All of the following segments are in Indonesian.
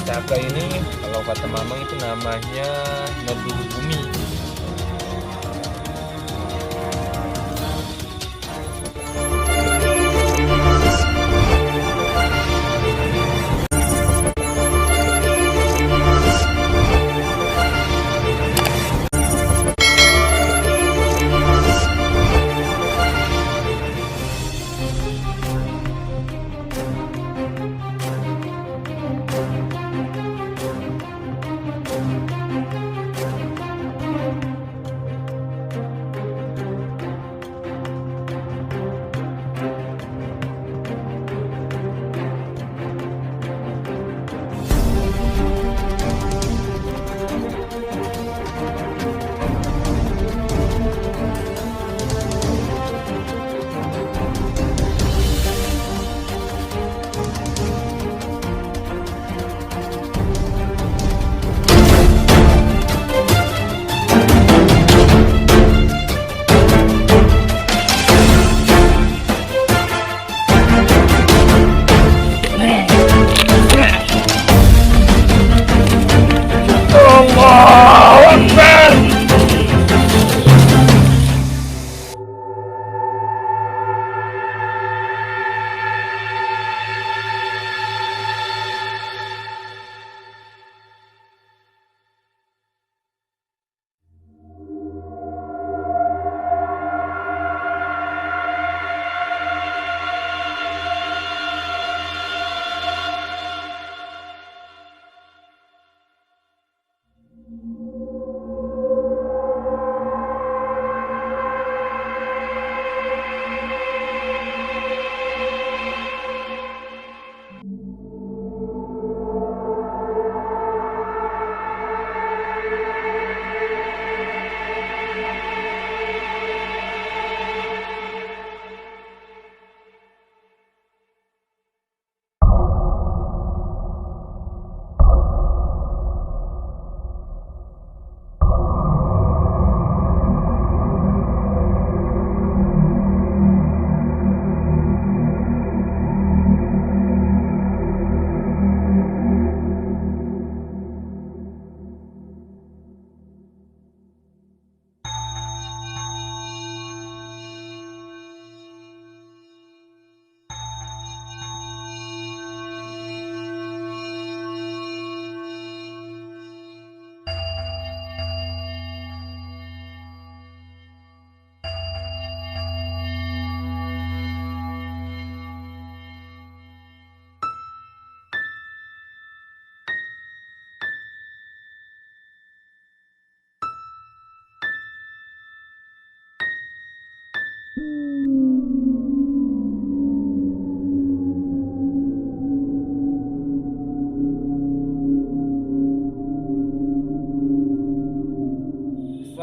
Caka ini kalau kata Mamang itu namanya nadi bumi.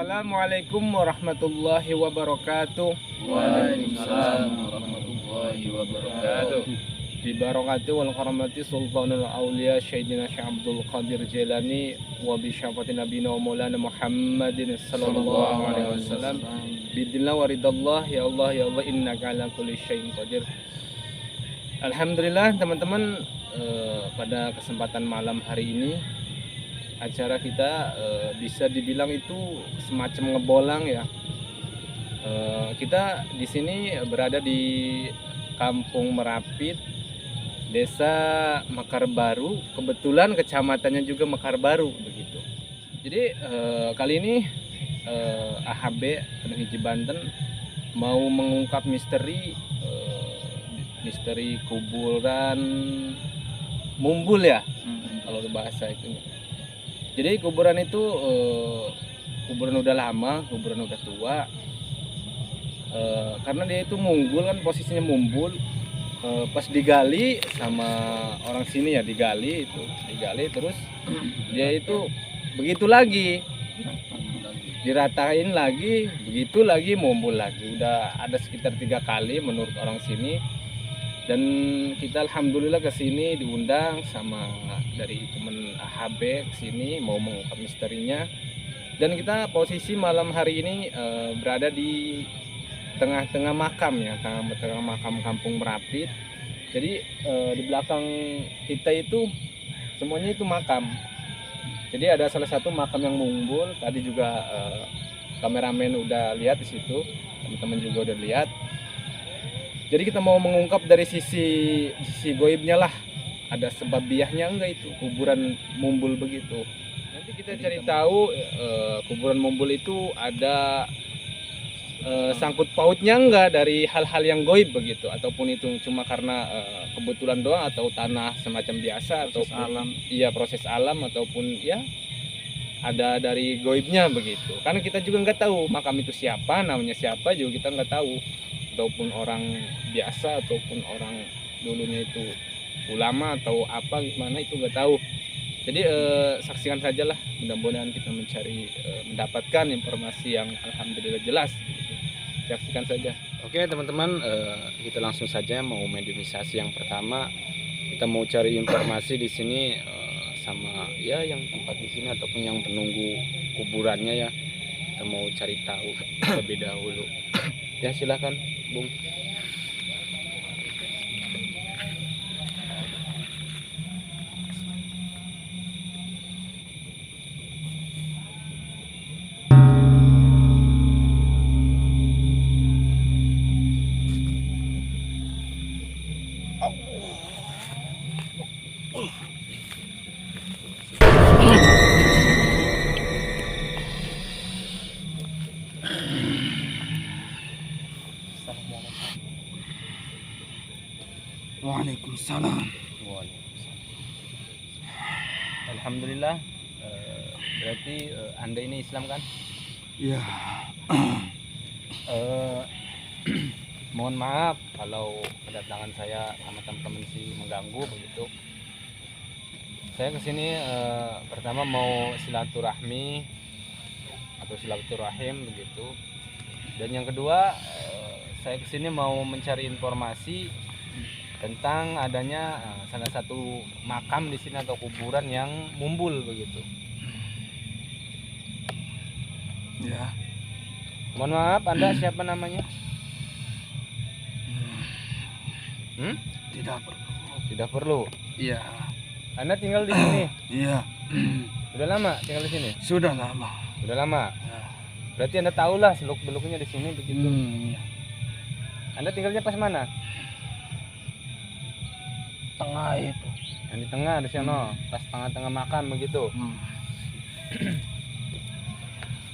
Assalamualaikum warahmatullahi wabarakatuh. Waalaikumsalam warahmatullahi wabarakatuh. Bi barakati wal karamati sultanul auliya Sayyidina Syekh Abdul Qadir Jailani wa bi syafati nabiyina wa maulana Muhammadin sallallahu alaihi wasallam. Bidillah wa ridallah ya Allah innaka ala kulli syai'in qadir. Alhamdulillah teman-teman, pada kesempatan malam hari ini acara kita bisa dibilang itu semacam ngebolang ya. Kita di sini berada di Kampung Merapit, Desa Mekar Baru, kebetulan kecamatannya juga Mekar Baru begitu. Jadi kali ini AHB Penuh Hiji Banten mau mengungkap misteri kuburan Mumbul ya, kalau bahasa itu. Jadi kuburan itu kuburan udah lama, kuburan udah tua. Karena dia itu munggul kan, posisinya mumbul. Pas digali sama orang sini ya, digali terus dia itu begitu lagi, diratain lagi, begitu lagi, mumbul lagi. Udah ada sekitar 3 kali menurut orang sini. Dan kita alhamdulillah ke sini diundang sama dari temen HB ke sini mau mengungkap misterinya. Dan kita posisi malam hari ini berada di tengah-tengah makam ya, tengah makam Kampung Merapit. Jadi di belakang kita itu semuanya itu makam. Jadi ada salah satu makam yang mumbul. Tadi juga kameramen udah lihat di situ, teman-teman juga udah lihat. Jadi kita mau mengungkap dari sisi goibnya lah, ada sebab biahnya enggak itu kuburan mumbul begitu. Nanti kita cari tahu kuburan mumbul itu ada sangkut pautnya enggak dari hal-hal yang goib begitu, ataupun itu cuma karena kebetulan doang, atau tanah semacam biasa, atau alam, iya proses alam, ataupun ya ada dari goibnya begitu. Karena kita juga nggak tahu makam itu siapa, namanya siapa juga kita nggak tahu, ataupun orang biasa ataupun orang dulunya itu ulama atau apa gimana itu nggak tahu. Jadi saksikan sajalah, mudah-mudahan kita mencari mendapatkan informasi yang alhamdulillah jelas. Saksikan saja. Oke teman-teman, kita langsung saja mau mediumisasi yang pertama. Kita mau cari informasi di sini sama ya yang tempat di sini ataupun yang penunggu kuburannya ya. Kita mau cari tahu terlebih dahulu. Ya silakan, Bung. Waalaikumsalam. Alhamdulillah. Berarti Anda ini Islam kan? Ya, Mohon maaf kalau kedatangan saya sama teman-teman sih mengganggu begitu. Saya kesini pertama mau silaturahmi atau silaturahim begitu. Dan yang kedua saya kesini mau mencari informasi tentang adanya salah satu makam di sini atau kuburan yang mumbul begitu. ya. Mohon maaf, Anda siapa namanya? Tidak perlu. Tidak perlu. Iya, Anda tinggal di sini. iya. Sudah lama tinggal di sini? Sudah lama. Sudah lama. Ya. Berarti Anda tahulah seluk-beluknya di sini begitu. Ya. Anda tinggalnya pas mana? Tengah itu. Yang di tengah di sana, pas tengah-tengah makam begitu.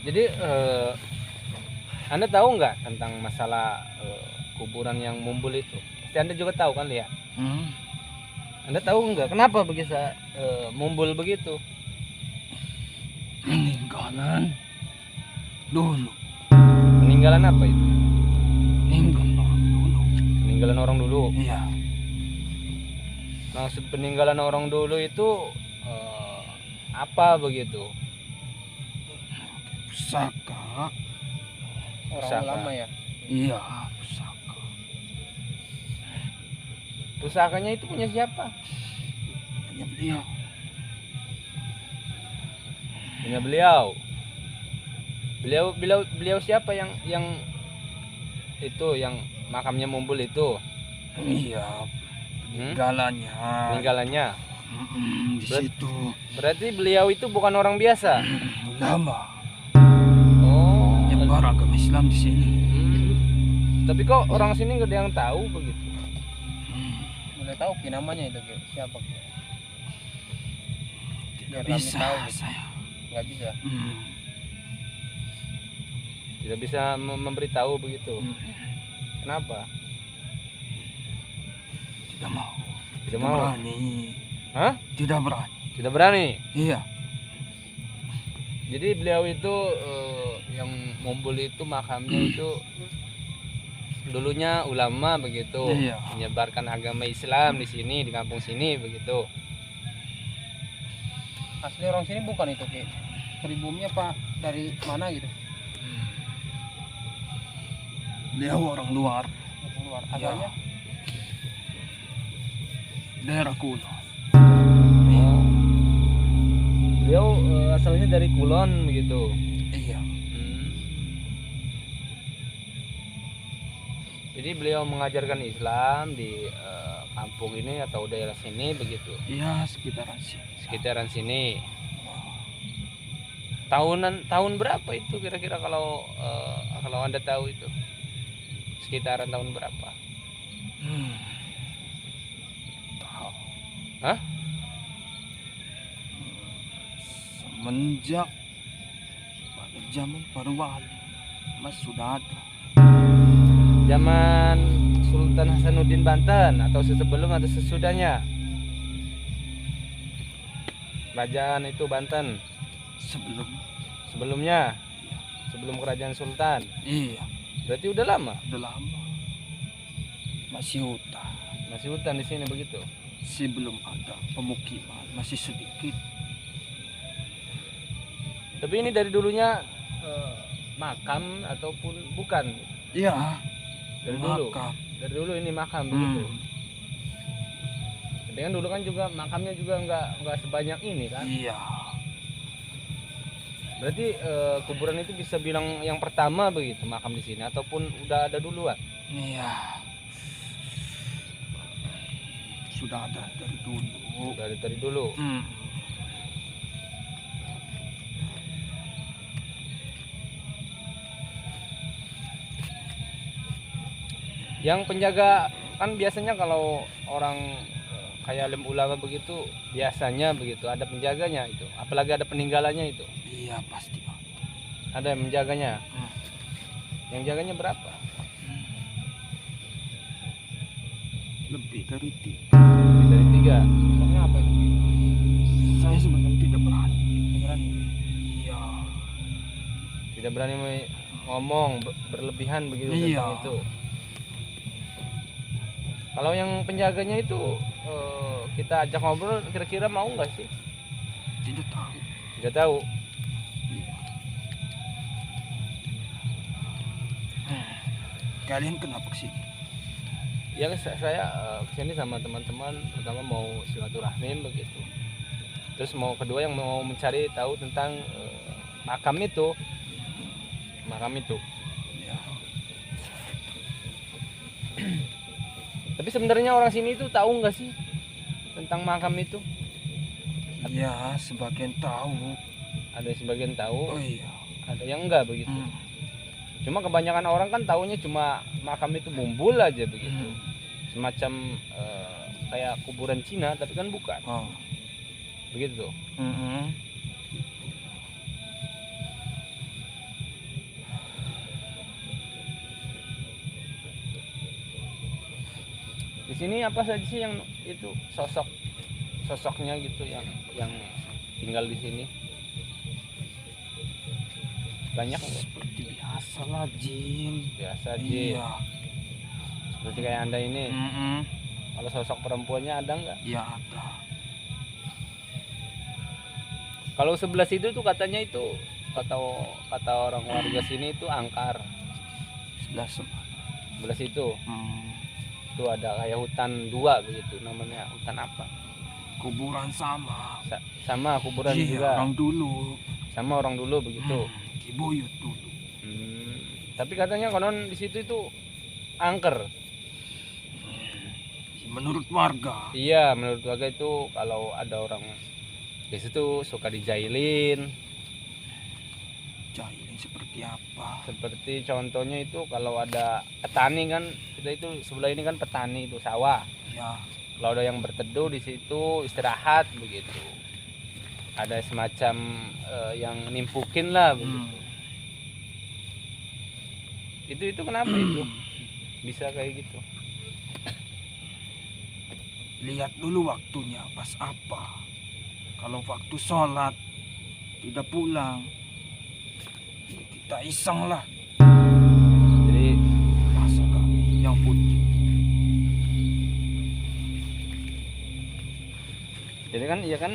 Jadi Anda tahu nggak tentang masalah kuburan yang mumbul itu? Pasti Anda juga tahu kan, lihat? Anda tahu nggak kenapa bisa mumbul begitu? Peninggalan dulu. Peninggalan apa itu? Peninggalan orang dulu. Peninggalan orang dulu. Iya. Maksud peninggalan orang dulu itu apa begitu? Pusaka. Orang lama ya? Iya, pusaka. Pusakanya itu punya siapa? Punya beliau. Punya beliau. Beliau siapa yang itu yang makamnya mumbul itu? Iya. Peninggalannya. Di situ. Berarti beliau itu bukan orang biasa. Ulama. Oh. Nyebar agama Islam di sini. Tapi kok orang sini nggak ada yang tahu begitu? Udah tahu Ki namanya itu Ki? Siapa Ki? Tidak Biar kami bisa tahu, gitu. saya. Nggak bisa. Tidak bisa memberitahu begitu. Kenapa? Tidak mau. Tidak mau. Berani. Hah? Tidak berani. Tidak berani. Iya. Jadi beliau itu yang Mumbul itu makamnya itu dulunya ulama begitu, Iya. menyebarkan agama Islam di sini di kampung sini begitu. Asli orang sini bukan itu Ki? Pribumi apa dari mana gitu? Beliau orang luar. Dari luar. Ya. Asalnya Daerah kuno. Beliau asalnya dari Kulon begitu. Iya. Jadi beliau mengajarkan Islam di kampung ini atau daerah sini begitu, Iya, sekitaran sini. sekitaran sini. Tahun berapa itu kira-kira kalau Anda tahu itu? Sekitaran tahun berapa? Tahu. Hah? Semenjak pada zaman para wali, Mas sudah ada. Zaman Sultan Hasanuddin Banten atau sebelum atau sesudahnya? Kerajaan itu Banten. Sebelumnya, sebelum kerajaan Sultan. Iya, Berarti udah lama. udah lama. Masih hutan. Masih hutan di sini begitu. Sebelum ada pemukiman, masih sedikit. Tapi ini dari dulunya makam ataupun bukan? Iya, Dari dulu. makam. Dari dulu ini makam begitu. Hmm. Tapi kan dulu kan juga makamnya juga nggak sebanyak ini kan. Iya, Berarti kuburan itu bisa bilang yang pertama begitu makam di sini ataupun udah ada duluan? iya. Sudah ada dari dulu. Udah ada dari dulu. Yang penjaga kan biasanya kalau orang kayak alim ulama begitu biasanya begitu ada penjaganya itu, apalagi ada peninggalannya itu, Iya, pasti ada. ada yang menjaganya. Hmm. Yang jaganya berapa? Lebih dari 3. Lebih dari 3. sosoknya apa itu Ki? Saya sebenarnya tidak berani. Berani. Iya, Tidak berani ngomong berlebihan begitu Iya. tentang itu. Kalau yang penjaganya itu kita ajak ngobrol kira-kira mau nggak sih? tidak tahu. Tidak tahu. Iya. Kalian kenapa kesini? Ya saya kesini sama teman-teman, pertama mau silaturahmi begitu. Terus kedua yang mau mencari tahu tentang makam itu. Ya, Tapi sebenarnya orang sini itu tahu nggak sih tentang makam itu? ya sebagian tahu. Ada sebagian tahu, Oh iya. ada yang enggak begitu. Hmm. Cuma kebanyakan orang kan taunya cuma makam itu Mumbul aja begitu. Hmm. Semacam kayak kuburan Cina, tapi kan bukan. Oh. Begitu. Mm-mm. Di sini apa saja sih yang itu sosoknya gitu yang tinggal di sini? Banyak nggak? Seperti biasa lah, Jin. Biasa aja. Iya. Seperti kayak Anda ini. Mm-mm. Kalau sosok perempuannya ada nggak? Ya ada. Kalau sebelah situ tuh katanya itu kata orang warga sini itu angkar. Sebelah sana. Sebelah situ Hmm. itu ada kayak hutan 2 begitu, namanya hutan apa? Kuburan sama. Sama kuburan Iya, juga. orang dulu. Sama orang dulu begitu. Kibuyut dulu. Tapi katanya konon di situ itu angker. Menurut warga. Iya, menurut warga itu kalau ada orang di situ suka dijailin. Jahilin seperti apa? Seperti contohnya itu kalau ada petani kan, kita itu sebelah ini kan petani itu sawah. Ya. Kalau ada yang berteduh di situ istirahat begitu. Ada semacam yang nimpukin lah begitu. Itu kenapa itu bisa kayak gitu? Lihat dulu waktunya pas apa. Kalau waktu sholat tidak pulang, tak iseng lah. Jadi Masa kak yang putih? jadi kan ya kan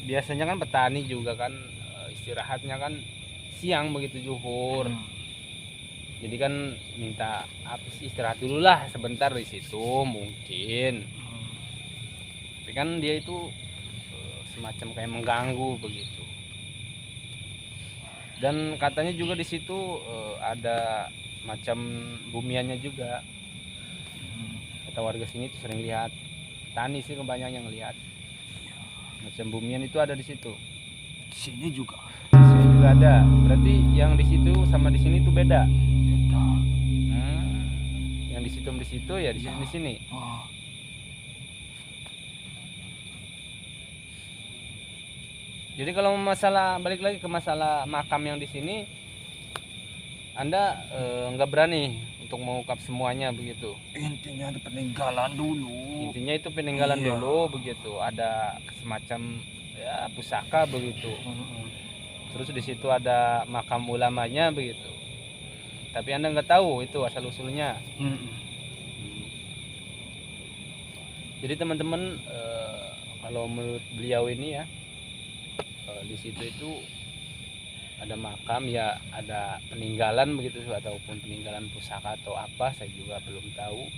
biasanya kan petani juga kan istirahatnya kan siang begitu zuhur. Jadi kan minta apa sih, istirahat dulu lah sebentar di situ mungkin. Tapi kan dia itu semacam kayak mengganggu begitu. Dan katanya juga di situ ada macam bumiannya juga. Kata warga sini tuh sering lihat, tani sih kebanyakan yang lihat. Macam bumian itu ada di situ. Di sini juga Di sini juga ada. Berarti yang di situ sama di sini tuh beda. beda. Yang di situ di situ ya di sini di sini. Oh, Jadi kalau masalah balik lagi ke masalah makam yang di sini, Anda nggak berani untuk mengungkap semuanya begitu. intinya ada peninggalan dulu. Intinya itu peninggalan Iya. dulu begitu. Ada semacam ya pusaka begitu. Terus di situ ada makam ulamanya begitu. Tapi Anda nggak tahu itu asal usulnya. Jadi teman-teman kalau menurut beliau ini ya, di situ itu ada makam ya, ada peninggalan begitu ataupun peninggalan pusaka atau apa saya juga belum tahu.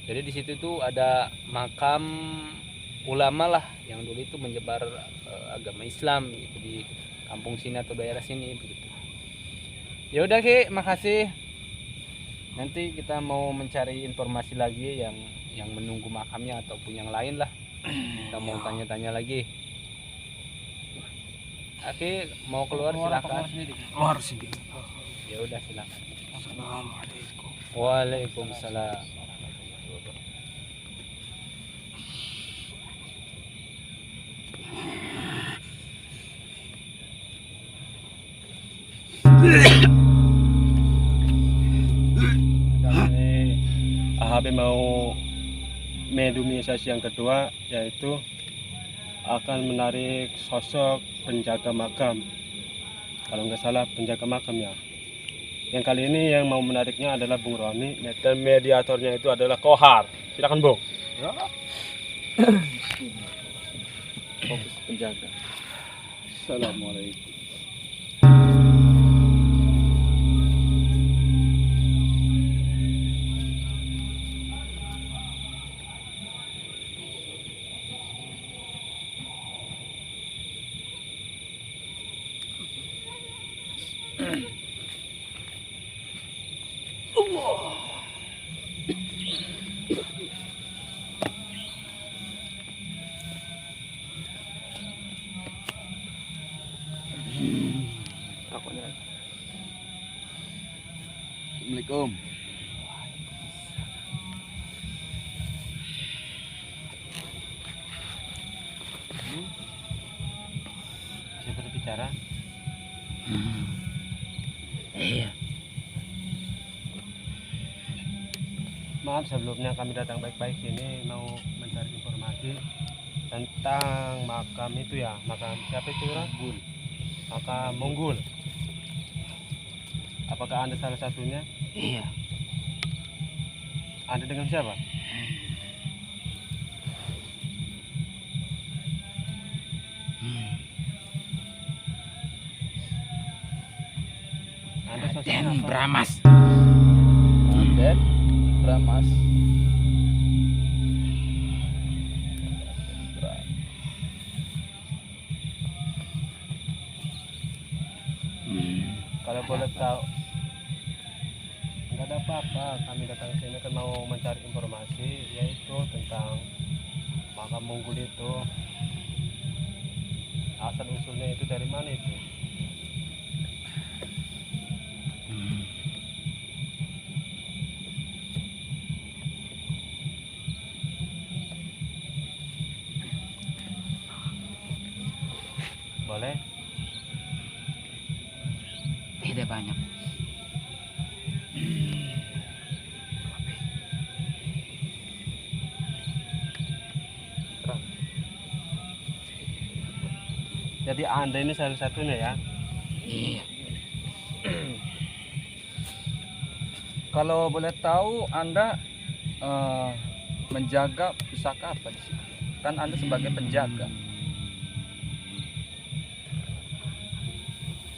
Jadi di situ itu ada makam ulama lah yang dulu itu menyebar agama Islam gitu di kampung sini atau daerah sini begitu. Ya udah Ki, makasih. Nanti kita mau mencari informasi lagi yang menunggu makamnya ataupun yang lain lah. Kita mau tanya-tanya lagi. Aki mau keluar silakan. Keluar sini. Ya udah silakan. Assalamualaikum. Waalaikumsalam. AHB mau mendomisasi yang kedua, yaitu akan menarik sosok penjaga makam. Kalau nggak salah penjaga makam ya. Yang kali ini yang mau menariknya adalah Bung Romi, dan mediatornya itu adalah Kohar. Silakan Bung. Fokus penjaga. Assalamualaikum. Assalamualaikum. Bisa berbicara? Iya. Maaf sebelumnya kami datang baik-baik sini mau mencari informasi tentang makam itu ya, makam siapa itu ya? Makam Munggul. Apakah Anda salah satunya? Iya. Anda dengan siapa? Anda sosoknya Dan apa? Bramas. Dan Bramas. Kalau boleh tahu, nggak ada apa-apa. Kami datang ke sini kan mau mencari informasi, yaitu tentang makam Munggul itu. Asal usulnya itu dari mana itu? Boleh? Tidak banyak. Jadi Anda ini salah satunya ya? Iya. Kalau boleh tahu Anda menjaga pusaka apa di sini? Kan Anda sebagai penjaga.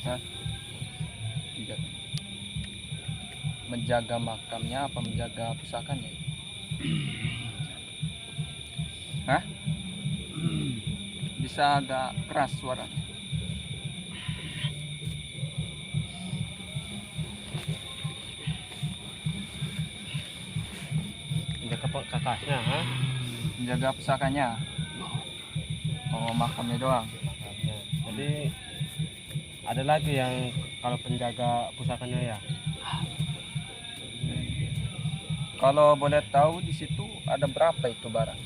Hah? Penjaga. Menjaga makamnya apa menjaga pusakanya? Hah? Bisa agak keras suaranya. Menjaga kakaknya, ha? Menjaga pusakanya. Oh, makamnya doang. Makanya. Jadi ada lagi yang kalau penjaga pusakanya ya. Kalau boleh tahu di situ ada berapa itu barang?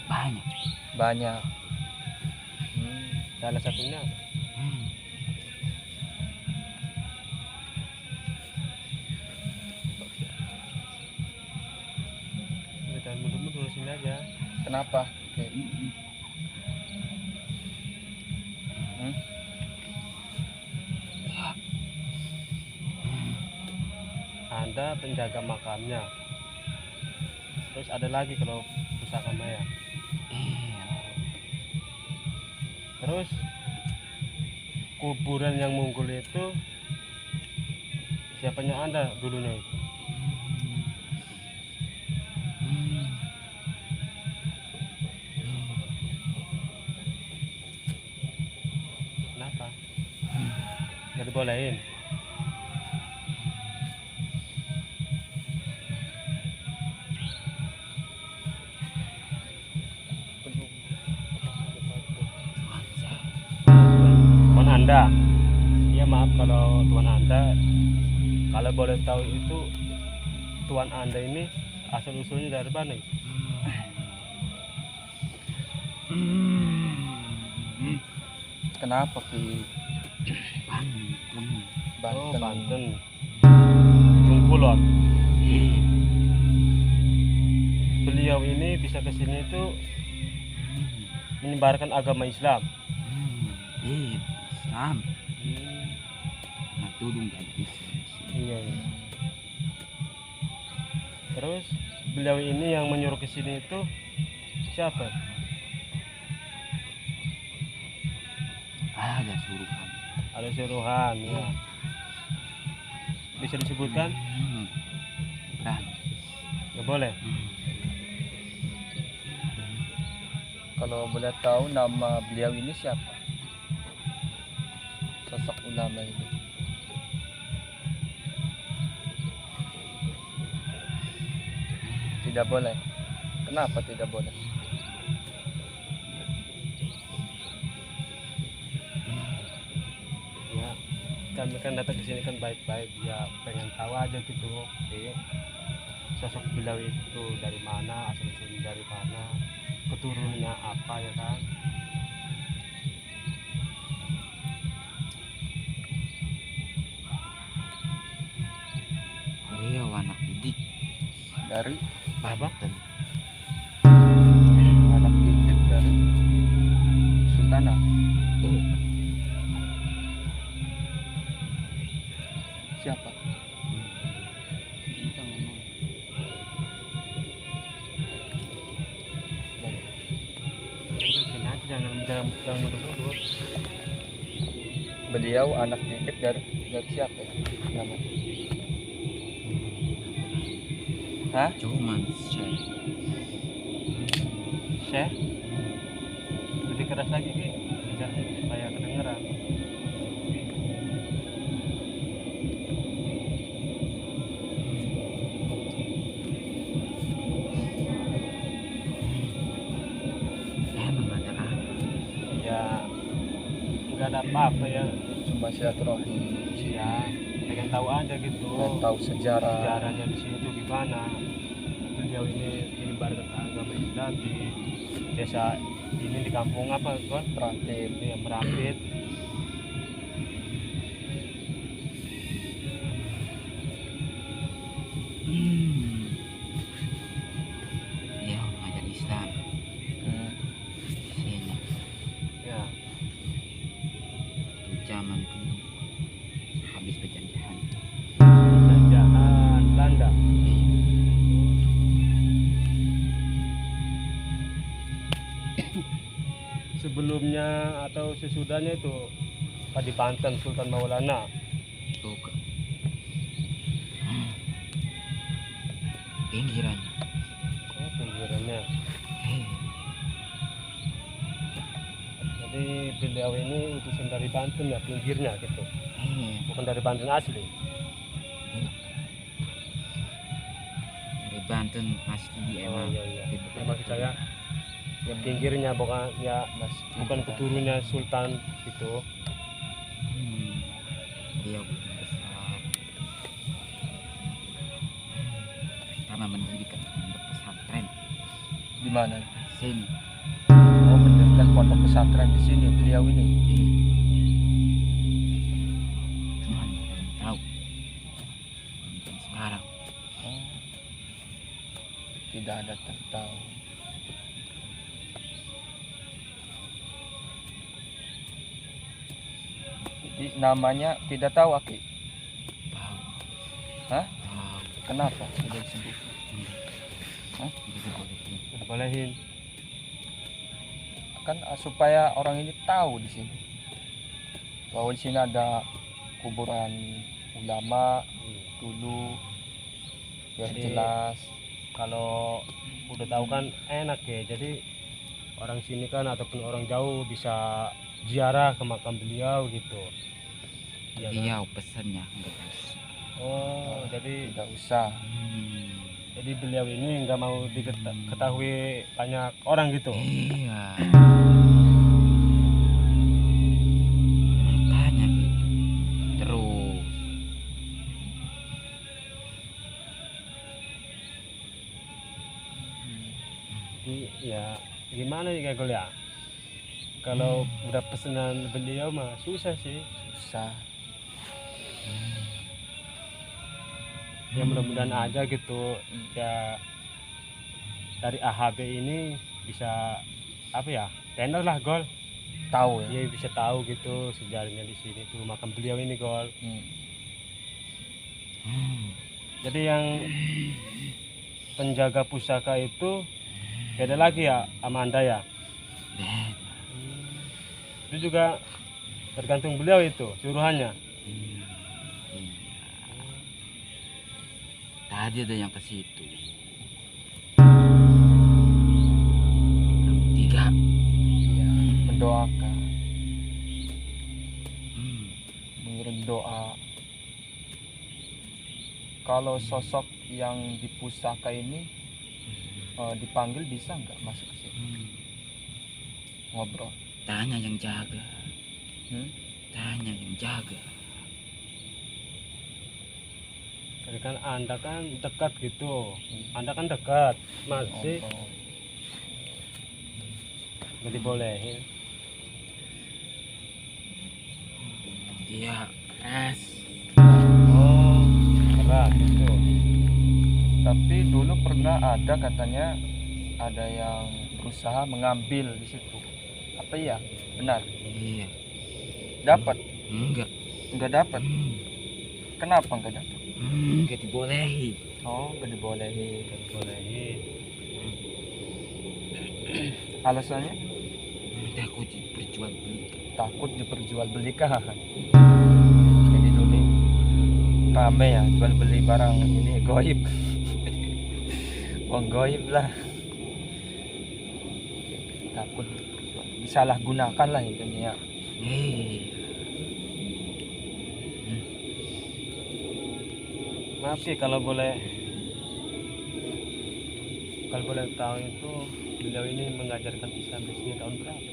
Banyak. Banyak. Salah satunya dan mundur-mundur sini aja. Kenapa? Oke. Anda penjaga makamnya. Terus ada lagi kalau pusaka Maya. Terus kuburan yang munggul itu siapanya Anda dulunya itu? Kenapa? Nggak dibolehin? Tuan Anda, ya maaf kalau Tuan Anda, kalau boleh tahu itu Tuan Anda ini asal usulnya dari mana? Kenapa Ki? Banten. Oh, Banten. Jungkulon. Beliau ini bisa ke sini itu menyebarkan agama Islam. Islam. Nah, tudung kan Islam. Iya, iya. Terus beliau ini yang menyuruh ke sini itu siapa? Ada suruhan. Ada suruhan, ya. Bisa disebutkan? Berani. Nggak boleh. Kalau boleh tahu nama beliau ini siapa? Sosok ulama ini. Tidak boleh. Kenapa tidak boleh? Ya, kami kan datang ke sini kan baik-baik, ya pengen tahu aja gitu. Oke. Sosok beliau itu dari mana, asal usulnya dari mana, keturunannya apa ya kan? Beliau anak didik Dari Banten. anak didik dari Sultanah. Siapa? Kita ngomong. Udah sini aja, jangan mundur-mundur. Beliau anak didik dari siapa ya? Nama? Hah? Cuman saya. Syekh, lebih keras lagi Ki, bicaranya supaya kedengeran. Emang ada apa? Ya nggak ada apa-apa ya, Cuma silaturahmi. ya pengen tahu aja gitu. Dan tahu sejarah. Sejarahnya di sini tuh gimana. Beliau ini menyebarkan agama Islam di desa ini, di kampung apa kan? Terakhir. Yang Merampit. Beliau mengajar Islam di sini. Ya, Itu zaman dulu. sebelumnya atau sesudahnya itu Pak di Banten Sultan Maulana. Bukan. Pinggirannya. Oh, pinggirannya. Hei, Jadi beliau ini utusan dari Banten ya, pinggirnya gitu. hei. Bukan dari Banten asli. Dari Banten asli Oh emang. iya iya. Gitu. Memang saya yang pinggirnya bukan ya, bukan keturunnya Sultan gitu. Dia bukan besar. Pertama mendirikan pondok pesantren Di mana? sini. Oh, mendirikan pondok pesantren di sini beliau ini. Cuman yang tahu. Mungkin sekarang. Oh, tidak ada tertahu. Jadi namanya tidak tahu Aki. Tahu. Hah? Tahu. Kenapa tidak disebut? Tidak dibolehin. Udah bolehin. Kan supaya orang ini tahu di sini bahwa di sini ada kuburan ulama dulu, biar Jadi, jelas. Kalau udah tahu kan enak ya. Jadi orang sini kan ataupun orang jauh bisa ziarah ke makam beliau gitu. Iya kan? Beliau pesannya nggak usah. Oh, jadi Tidak usah. jadi beliau ini nggak mau diketahui banyak orang gitu. Iya. Makanya gitu. Terus Jadi ya gimana ya Gol ya? Kalau udah pesanan beliau mah susah sih. Susah. Ya mudah-mudahan aja gitu ya, dari AHB ini bisa apa ya, tenar lah Gol. Tahu ya. Dia bisa tahu gitu sejarahnya di sini tuh makam beliau ini Gol. Jadi yang penjaga pusaka itu beda lagi ya sama Anda ya. Itu juga tergantung beliau itu suruhannya. iya. Tadi ada yang ke situ. Tiga. Iya, mendoakan, Hmm. mengirim doa. Kalau sosok yang di pusaka ini dipanggil bisa nggak masuk ke sini ngobrol? Tanya yang jaga. Hmm? Tanya yang jaga. Jadi kan Anda kan dekat gitu. Anda kan dekat, masih Oh, nggak dibolehin. Dia keras. oh, Keras gitu. tapi dulu pernah ada katanya ada yang berusaha mengambil di situ. Apa ya? Benar? Iya. Dapat? Enggak. Nggak dapat. Kenapa nggak dapat? Enggak dibolehi. Oh, nggak dibolehin. Nggak dibolehin. Alasannya Takut diperjual beli. takut diperjualbelikan. Jadi dulu rame ya jual beli barang ini goib. Uang goib lah. Takut disalahgunakan lah intinya. Maaf sih kalau boleh tahu itu beliau ini mengajarkan Islam di sini tahun berapa?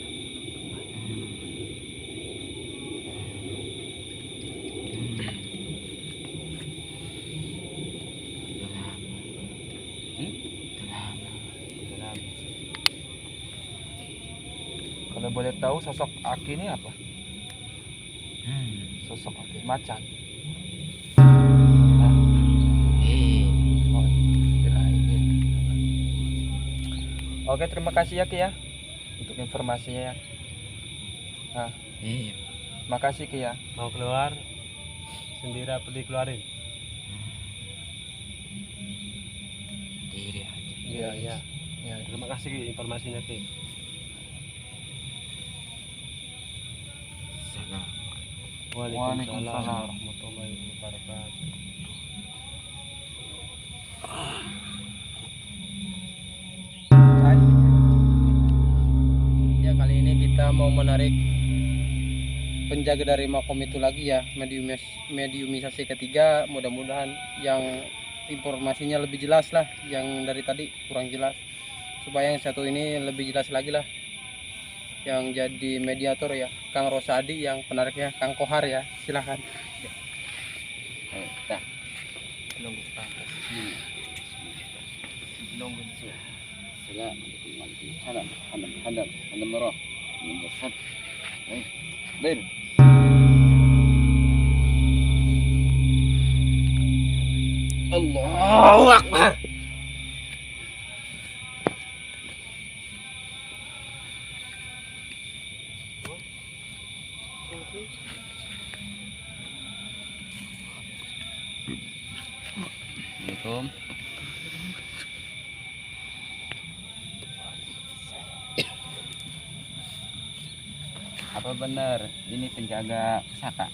Dalam Kalau boleh tahu sosok Aki ini apa? Sosok Aki macan. Oh, kirain. Oke, terima kasih ya Ki ya untuk informasinya ya. Makasih Ki ya. mau keluar sendiri apa dikeluarin? Diri aja. Iya, iya. Ya, Terima kasih Ki, informasinya Ki. Waalaikumsalam warahmatullahi wabarakatuh. Hai. Ya, kali ini kita mau menarik penjaga dari makom itu lagi ya, mediumisasi ketiga. Mudah-mudahan yang informasinya lebih jelas lah, yang dari tadi kurang jelas, supaya yang satu ini lebih jelas lagi lah. Yang jadi mediator ya Kang Rosadi, yang penariknya Kang Kohar ya, silahkan. Nunggu Pak. Nunggu sih. Salam. Salam. Hadam merah. Menyesat. Ber. Allahu Akbar. Assalamualaikum. Apa benar ini penjaga pusaka?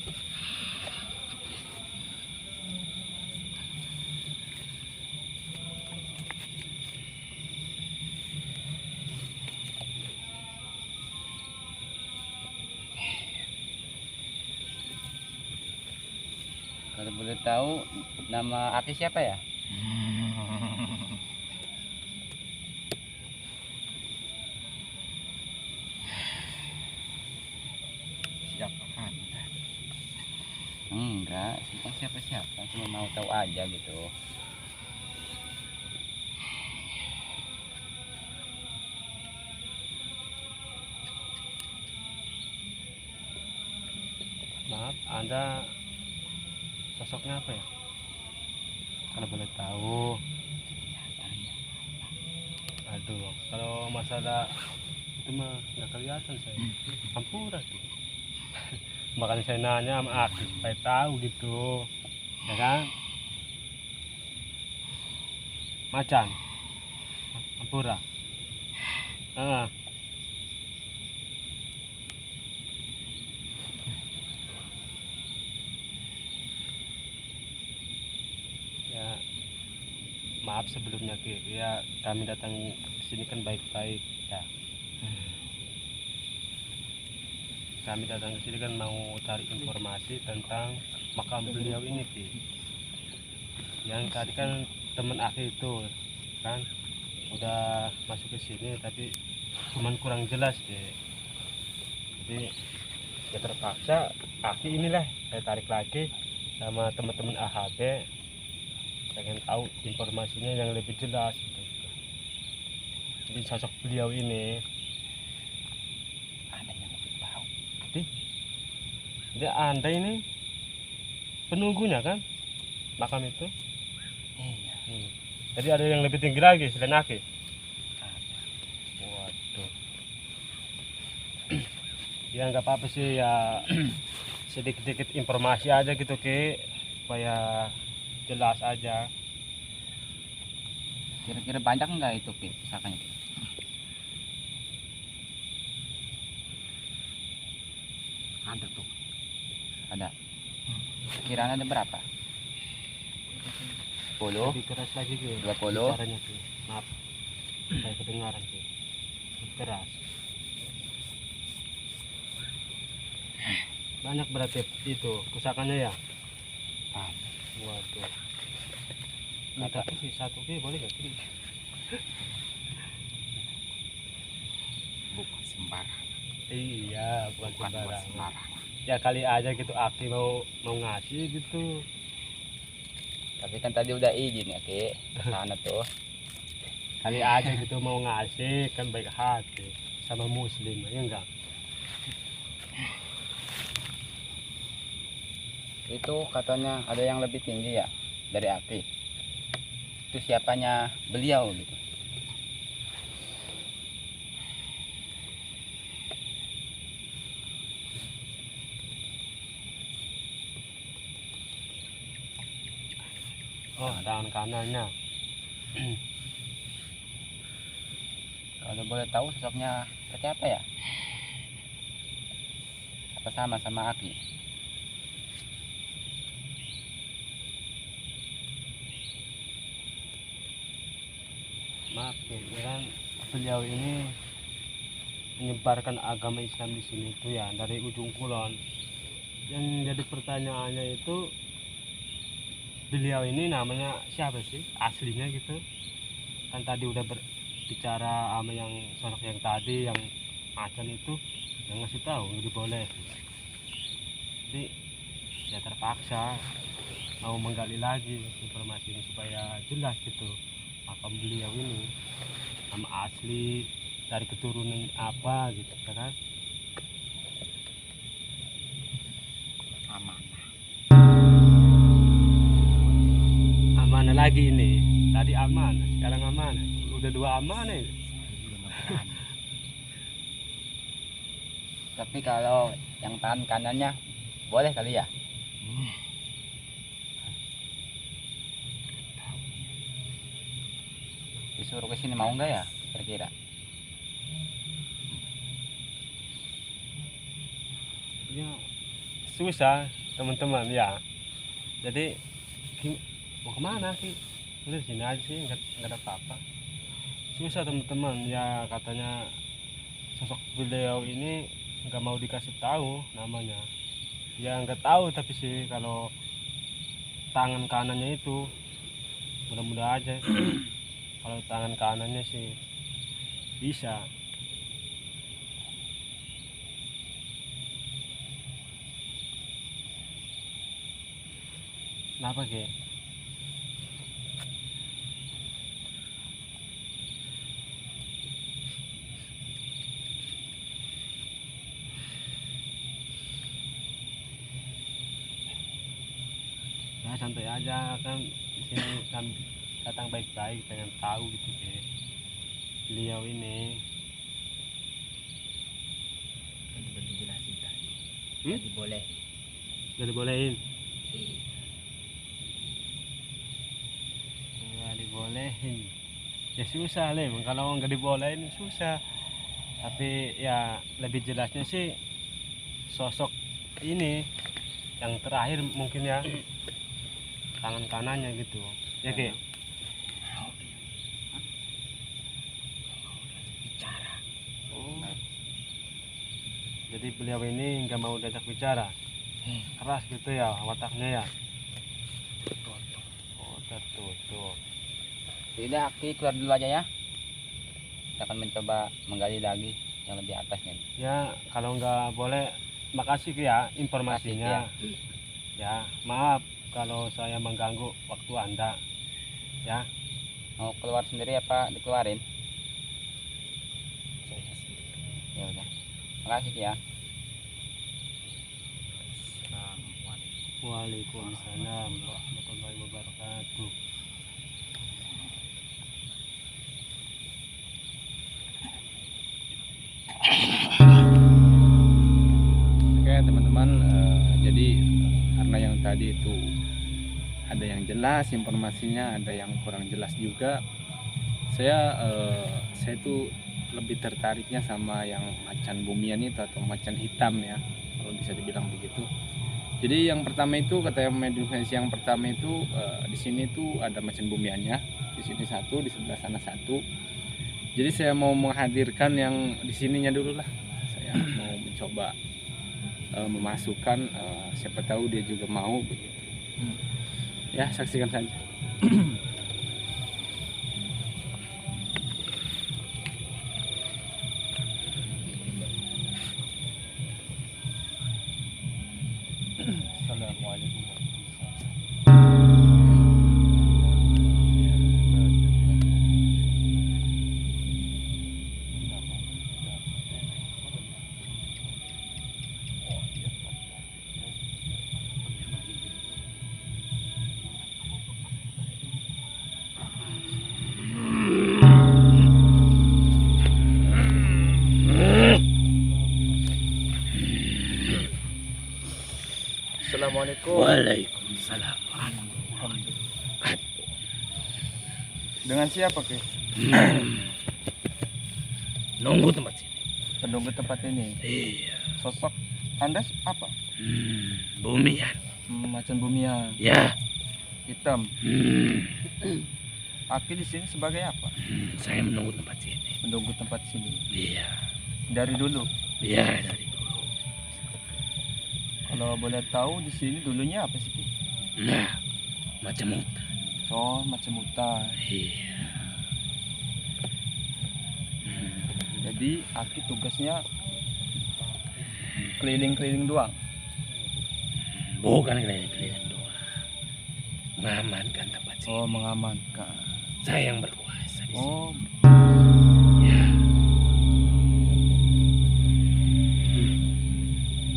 Kalau boleh tahu nama Aki siapa ya? Siapa Anda? Enggak, bukan siapa-siapa, cuma mau tahu aja gitu. Maaf, Anda sosoknya apa ya? Kalau boleh tahu. Aduh, kalau masalah itu mah nggak kelihatan saya. Ampura tuh. Makanya saya nanya sama Aki supaya tahu gitu, ya kan? Macan, Ampura. Ah, ya maaf sebelumnya Ki. Ya kami datang ke sini kan baik-baik ya. Kami datang ke sini kan mau cari informasi tentang makam beliau ini Ki. Yang tadi kan teman Aki itu kan udah masuk ke sini tapi cuman kurang jelas Ki. Jadi ya terpaksa Aki inilah saya tarik lagi sama teman-teman AHB, pengen tahu informasinya yang lebih jelas gitu. Jadi sosok beliau ini Ada yang lebih tahu. jadi Anda ini penunggunya kan makam itu. Iya. Jadi ada yang lebih tinggi lagi selain Aki. Waduh. Ya nggak apa-apa sih ya, sedikit-sedikit informasi aja gitu Ki, supaya jelas aja. Kira-kira banyak enggak itu Ki, pusakanya Ki? Ada tuh. Ada. Kiranya ada berapa? 10, Lebih keras lagi Ki. 20. Bicaranya Ki. Maaf. Saya kedengaran Ki. Lebih keras. Banyak berarti itu pusakannya ya. Ah. Waduh. Minta sih satu Ki, boleh nggak Ki? Bukan sembarang. Iya, bukan Bukan buat sembarangan. sembarang. Ya kali aja gitu Aki mau ngasih gitu. Tapi kan tadi udah izin ya Ki, ke sana tuh. Kali aja gitu mau ngasih, kan baik hati sama muslim ya enggak. Itu katanya ada yang lebih tinggi ya dari Aki. Itu siapanya beliau gitu. Oh, tangan kanannya. Kalau boleh tahu sosoknya seperti apa ya? Apa sama Aki? Ya kan beliau ini menyebarkan agama Islam di sini itu ya dari ujung kulon. Yang jadi pertanyaannya itu beliau ini namanya siapa sih aslinya gitu? Kan tadi udah berbicara sama yang sosok yang tadi yang macan itu yang ngasih tahu nggak boleh. Jadi ya terpaksa mau menggali lagi informasi ini supaya jelas gitu makam beliau ini nama asli dari keturunan apa gitu kan. Amanah lagi ini tadi amanah sekarang amanah udah dua amanah ini. Tapi kalau yang tangan kanannya boleh kali ya? Disuruh ke sini mau nggak ya kira-kira? Ya susah teman-teman ya. Jadi mau kemana sih? Udah sini aja sih nggak ada apa-apa. Susah teman-teman ya katanya sosok beliau ini nggak mau dikasih tahu namanya. Ya nggak tahu tapi sih kalau tangan kanannya itu mudah-mudahan aja kalau tangan kanannya sih bisa. Kenapa Ge? Ya santai aja kan di sini kan datang baik-baik pengen tahu gitu Ge. Beliau ini Udah dijelasin tadi. Jadi boleh. nggak dibolehin. Nggak dibolehin. Ya susah leh, kalau nggak dibolehin susah. Tapi ya lebih jelasnya sih sosok ini yang terakhir mungkin ya tangan kanannya gitu ya Ki. Oh. Jadi beliau ini nggak mau diajak bicara, keras gitu ya wataknya ya. Oh tertutup. Tidak, Aki keluar dulu aja ya. Kita akan mencoba menggali lagi yang lebih atas nih. Ya kalau nggak boleh makasih Ki ya informasinya. Ya maaf kalau saya mengganggu waktu Anda ya. Mau keluar sendiri apa dikeluarin? Ya udah. Makasih ya. Waalaikumsalam warahmatullahi wabarakatuh. Oke teman-teman, jadi karena yang tadi itu ada yang jelas informasinya, ada yang kurang jelas juga. Saya tuh lebih tertariknya sama yang macan bumian itu atau macan hitam ya, kalau bisa dibilang begitu. Jadi yang pertama itu kata meditasi yang pertama itu di sini tuh ada macan bumiannya, di sini satu, di sebelah sana satu. Jadi saya mau menghadirkan yang di sininya dulu lah. Saya mau mencoba memasukkan, siapa tahu dia juga mau begitu. Ya saksikan saja. Assalamualaikum. Assalamualaikum. Waalaikumsalam. Dengan siapa Ki? Nunggu tempat sini. Penunggu tempat ini. Iya. Sosok Anda apa? Bumian. Macan bumian, Ya. hitam. Aki di sini sebagai apa? Saya menunggu tempat sini. Menunggu tempat sini. Iya. Dari dulu. Iya dari dulu. Kalau boleh tahu di sini dulunya apa sih, Ki? Nah, macam muta. Oh, macam hutan. Iya. Jadi Aki tugasnya keliling-keliling doang. Bukan keliling-keliling doang. Mengamankan tempat sini. Oh, mengamankan. Saya yang berkuasa di sini. Oh, Ya.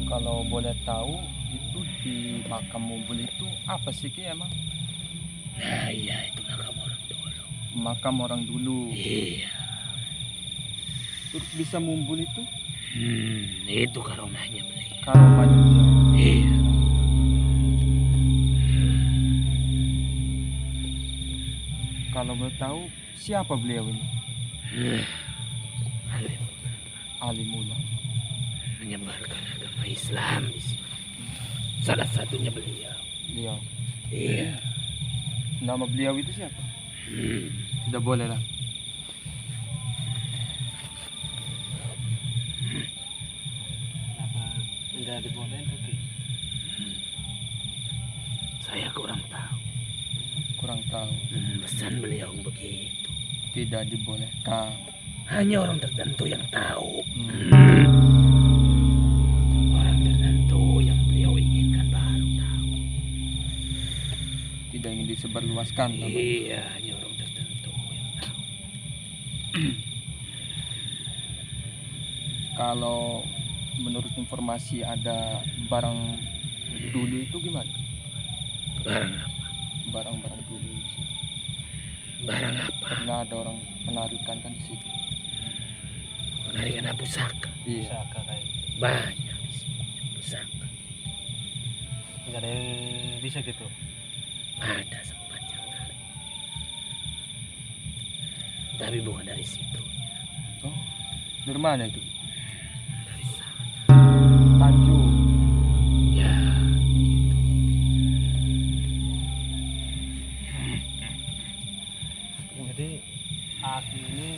kalau boleh tahu itu di makam Mumbul itu apa sih, Ki, emang? Nah iya itu makam orang dulu. Makam orang dulu. Iya. Terus bisa Mumbul itu Itu karomahnya beliau. karomanya dia. Iya. Kalau boleh tahu siapa beliau ini? Nah, alim Alim ulama. menyebarkan agama Islam di sini. Salah satunya beliau. Beliau. Iya. Nama beliau itu siapa? Hmm. Tidak boleh lah. Apa enggak dibolehin tuh, Ki? Saya kurang tahu. Kurang tahu. Pesan beliau begitu. Tidak dibolehkan. Hanya orang tertentu yang tahu. Hmm. Orang tertentu yang beliau inginkan baru tahu. Tidak ingin disebarluaskan. namanya. Iya, hanya orang tertentu yang tahu. Kalau menurut informasi ada barang dulu itu gimana? Barang apa? Barang-barang dulu. Barang apa? Pernah ada orang menarikan kan di situ. Penarikan pusaka. Iya. Pusaka kayak Banyak di sini pusaka. enggak ada yang bisa gitu. Ada sempat yang tarik. Tapi bukan dari situ. Oh, dari mana itu? Dari sana. Tanjung. Ya. Jadi Aki ini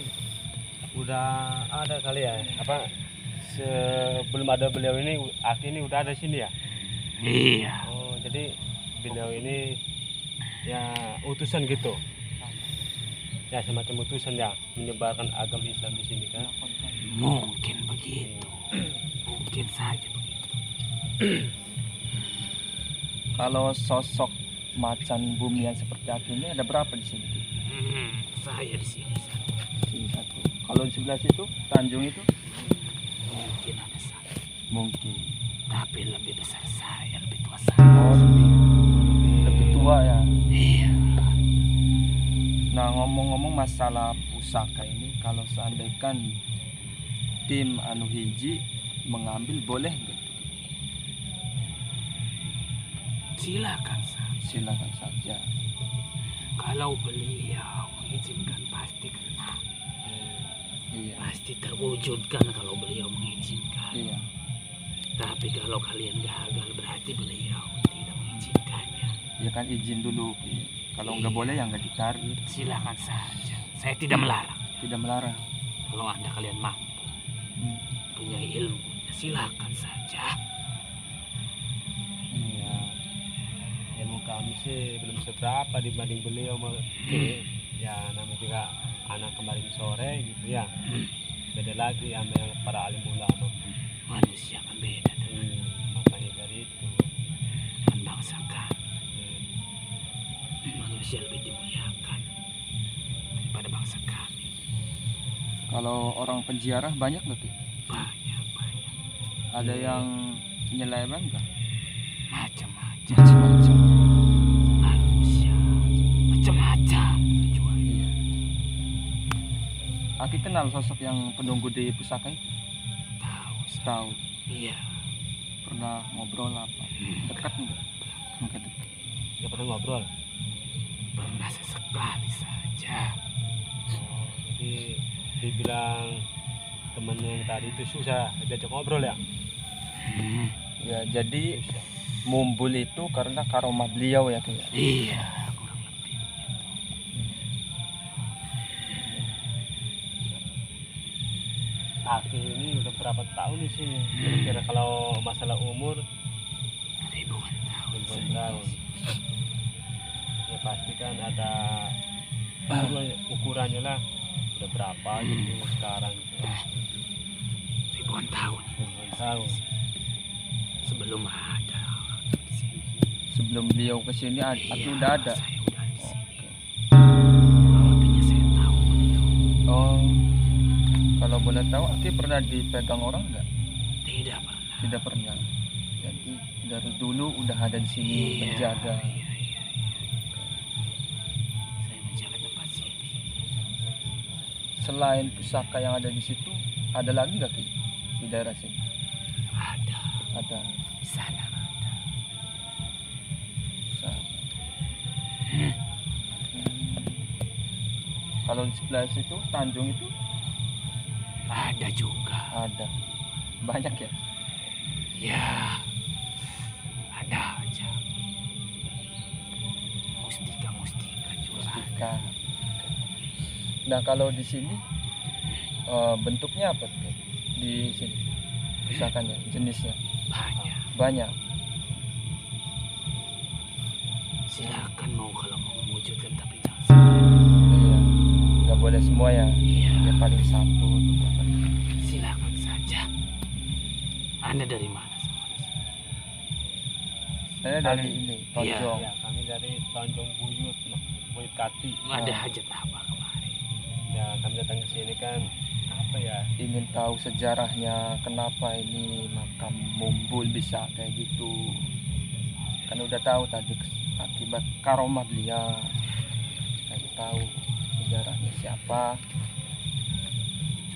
udah ada kali ya? Apa sebelum ada beliau ini Aki ini udah ada di sini ya? Iya. Oh, jadi beliau ini ya utusan gitu. Ya semacam utusan ya menyebarkan agama Islam di sini kan. Mungkin begitu. Mungkin saja begitu. Kalau sosok macan bumian seperti Aki ini ada berapa di sini? Saya di sini satu. Sini satu. Kalau di sebelah situ, Tanjung itu Mungkin ada satu. mungkin. Tapi lebih besar saya, lebih tua saya. Oh, lebih tua ya. Iya. Nah, ngomong-ngomong masalah pusaka ini, kalau seandainya tim anu hiji mengambil boleh nggak? Silakan saja. Silakan saja. Kalau beliau mengizinkan pasti kena. Iya. Pasti terwujudkan kalau beliau mengizinkan. Iya. Tapi kalau kalian gagal berarti beliau tidak mengizinkannya. Ya kan izin dulu. Kalau nggak boleh ya nggak ditarik. Silakan saja. Saya tidak melarang. Tidak melarang. Kalau anda kalian mampu punya ilmu, silakan saja. Ya, ilmu kami sih belum seberapa dibanding beliau ya namanya juga anak kemarin sore gitu ya. Beda lagi sama yang para alim ulama. Manusia kan beda dengan Makanya dari itu bangsa kami. Manusia lebih dimuliakan daripada bangsa kami. Kalau orang penziarah banyak nggak tuh? Banyak. Ada yang nyeleweng nggak? Macam-macam. Macam-macam. Manusia macam-macam tujuannya. Iya. Aki kenal sosok yang penunggu di pusaka itu? Tahu. Tahu. Iya. Pernah ngobrol apa? Dekat enggak? Enggak dekat. ya pernah ngobrol. Pernah sesekali saja. Jadi dibilang temen yang tadi itu susah diajak ngobrol ya. Ya, jadi Mumbul itu karena karomah beliau ya, Ki. Iya, kurang lebih. berapa tahun di sini. Kira-kira kalau masalah umur Ribuan tahun. ribuan tahun. Ya pasti kan ada ukurannya lah. Udah berapa gitu sekarang gitu. Ribuan tahun. Ribuan tahun. Sebelum ada orang di sini. Sebelum beliau ke sini Aki Iya, udah ada. Saya udah di sini. Waktunya saya tahu itu. Oh, kalau boleh tahu Aki pernah dipegang orang nggak? Tidak pernah. Tidak pernah. Jadi dari dulu udah ada di sini menjaga. Iya. Saya menjaga tempat sini. Selain pusaka yang ada di situ, ada lagi nggak Ki di daerah sini? Ada Ada. di sana. Sa- Hmm. Kalau di sebelah situ Tanjung itu Ada juga. ada. Banyak ya? Ya. Ada aja. Mustika juga. Mustika. Nah kalau di sini bentuknya apa tuh? Di sini pusakanya, jenisnya Banyak. banyak. Silakan mau kalau mau mewujudkan tapi jangan semua. Iya. Nggak boleh semua ya. Iya. Ya paling satu. Dua. Silakan saja. Anda dari mana semua? Saya dari ini Iya. Tonjong. Ya, kami dari Tanjung Buyut, Buyut Kati. Ada hajat apa kemarin? Ya, kami datang ke sini kan apa ya? Ingin tahu sejarahnya kenapa ini makam Mumbul bisa kayak gitu. Kan udah tahu tadi akibat karomah beliau. Kayak tahu sejarahnya siapa.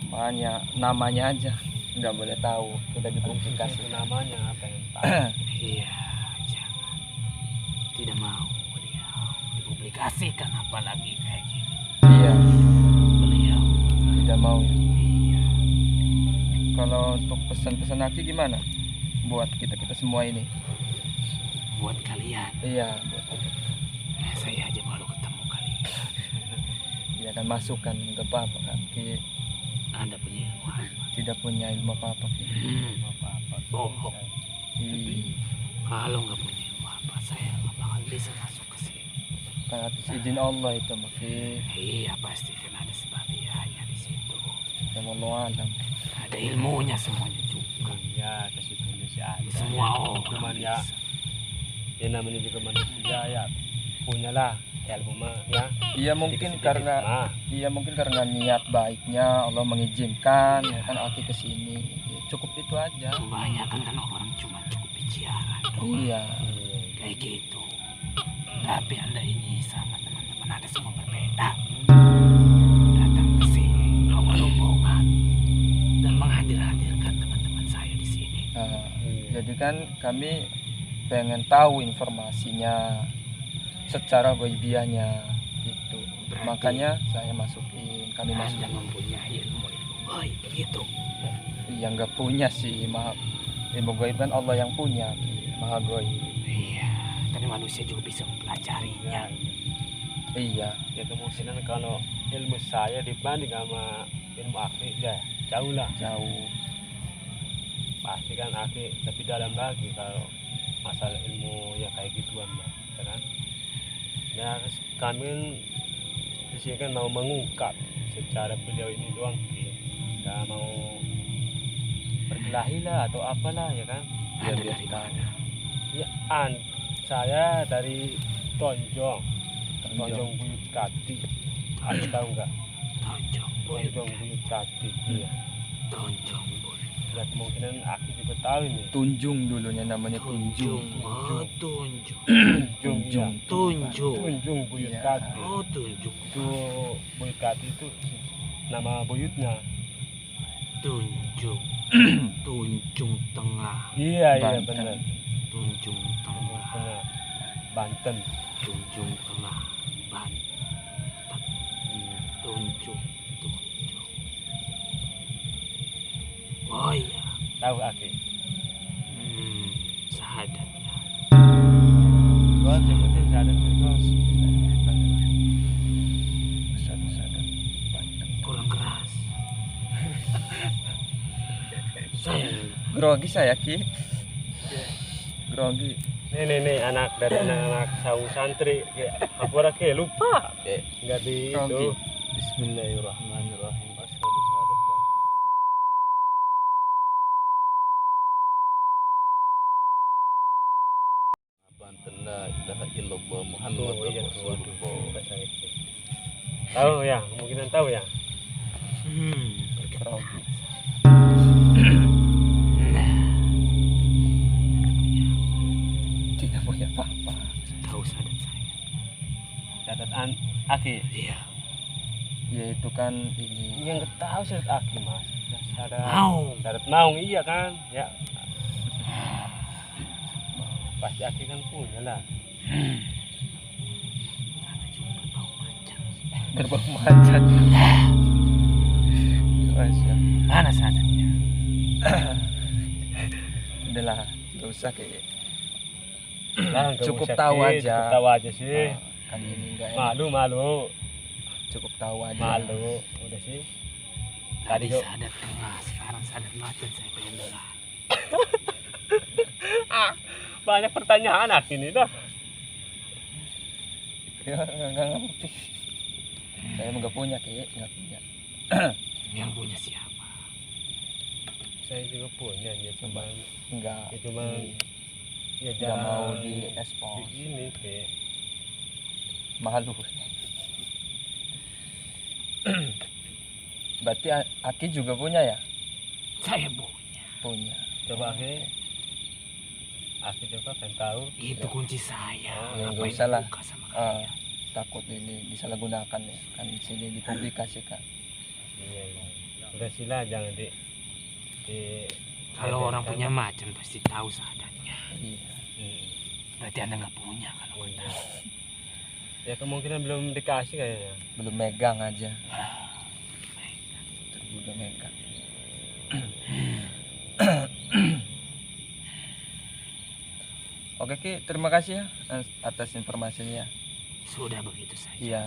Cuman ya namanya aja nggak boleh tahu. Udah Itu dipublikasi. namanya apa yang tahu? Iya, jangan. Tidak mau beliau dipublikasikan apalagi kayak gini. Iya, Beliau. tidak mau ya. Iya. Kalau untuk pesan-pesan Aki gimana? Buat kita semua ini. Buat kalian, Iya, buat kita. saya aja baru ketemu kalian. Iya kan masukan nggak apa-apa kan. Ki Anda punya ilmu apa? tidak punya ilmu apa-apa Ki. Apa-apa. Bohong. Iya. Kalau nggak punya ilmu apa, saya nggak bakal bisa masuk ke sini. Kan atas izin Allah itu Maki. Iya, pasti kan ada sebabnya di situ. Yang Allah alam. Ada ilmunya semuanya juga. Ya, ke situ sih ada. Semua orang Cuman ya, bisa. ya namanya juga manusia ya. Punyalah ilmu mah ya. Iya mungkin Sedikit-sedikit karena mah. iya mungkin karena niat baiknya Allah mengizinkan ya kan Aki kesini. Ya, cukup itu aja. Kebanyakan kan orang cuma cukup bicara doang. Iya. Kayak gitu. Tapi Anda ini sama teman-teman Anda semua berbeda. Datang ke sini bawa rombongan dan menghadirkan teman-teman saya di sini. Nah, jadi kan kami pengen tahu informasinya secara goibiahnya gitu. Berarti Makanya saya masukin, kami Anda masukin. mempunyai ilmu-ilmu gaib gitu. Iya nggak punya sih, maaf. Ilmu goib kan Allah yang punya, maha goib. Iya, tapi manusia juga bisa mempelajarinya. Iya, Ya kemungkinan kalau ilmu saya dibanding sama ilmu Aki ya jauh lah. jauh. Pasti kan Aki lebih dalam lagi kalau masalah ilmu ya kayak gituan lah, ya kan? Ya kami di sini kan mau mengungkap secara beliau ini doang, nggak mau berkelahi lah atau apalah ya kan? Ya, Anda biar dari tahu. mana? Ya saya dari Tonjong Buyut Kati. Ada tahu nggak? Tonjong Boy. Tonjong Buyut Kati. Iya. Tonjong Boy. Ya kemungkinan Aki juga tahu ini. Tunjung dulunya namanya Tunjung. Oh, Tunjung. Tunjung. Tunjung. Tunjung Buyut Iya. Kati. Oh, Tunjung. Itu Buyut Kati itu nama buyutnya. Tunjung. Tunjung Tengah. Iya Banten. benar. Tunjung Tengah. Benar. Banten. Tunjung Tengah. Banten. Tunjung. Tunjung. Oh iya. Tahu Aki? Sahadatnya. Gua sebutin ada terus. Sadar-sadar. Kurang keras. grogi saya Ki. Grogi. Nih anak dari anak saung santri kayak aku lagi lupa nggak di itu. Grogi. Bismillahirrahmanirrahim. Asyhadu syahadat bangsa. Banten la ilaha illallah Muhammadur Oh, iya, Rasulullah. Tahu ya, kemungkinan tahu ya. Grogi. Tidak punya apa-apa. Tahu sadat saya. Catatan Aki. Iya. Ya itu kan ini. Yang nggak tahu syarat Aki mas. Mau. Syarat maung iya kan, ya. Pasti Aki kan punya lah. Berbau macan. Masya. Mana sadatnya? Udahlah, gak usah kayak Nah, nggak Cukup usah, tahu Ki. aja. Cukup tahu aja sih. kan ini enggak enak. Malu. Cukup tahu aja. Malu. Udah sih. Tadi Tadi kok. sadat tengah, sekarang sadat macan saya pengen dengar. Banyak pertanyaan Aki ini dah. Ya, enggak ngerti. Saya emang nggak punya kayak nggak punya. Yang punya siapa? Saya juga punya ya cuma Enggak. ya cuma ya Nggak mau di ekspos. Begini kayak Malu. Berarti Aki juga punya ya? Saya punya. Punya. coba Aki coba kan tahu. Itu kunci saya. Ya, Apa nggak yang usah lah. dibuka sama Ah, kalian? takut ini disalahgunakan ya. Kan di sini dipublikasikan. Iya. Udah sila jangan di Kalau orang punya macan pasti tahu sadatnya. Iya. Berarti Anda nggak punya kalau Anda. Ya kemungkinan belum dikasih kayaknya. Belum megang aja. Belum megang. Oke Ki, terima kasih ya atas informasinya. Sudah begitu saja. Iya,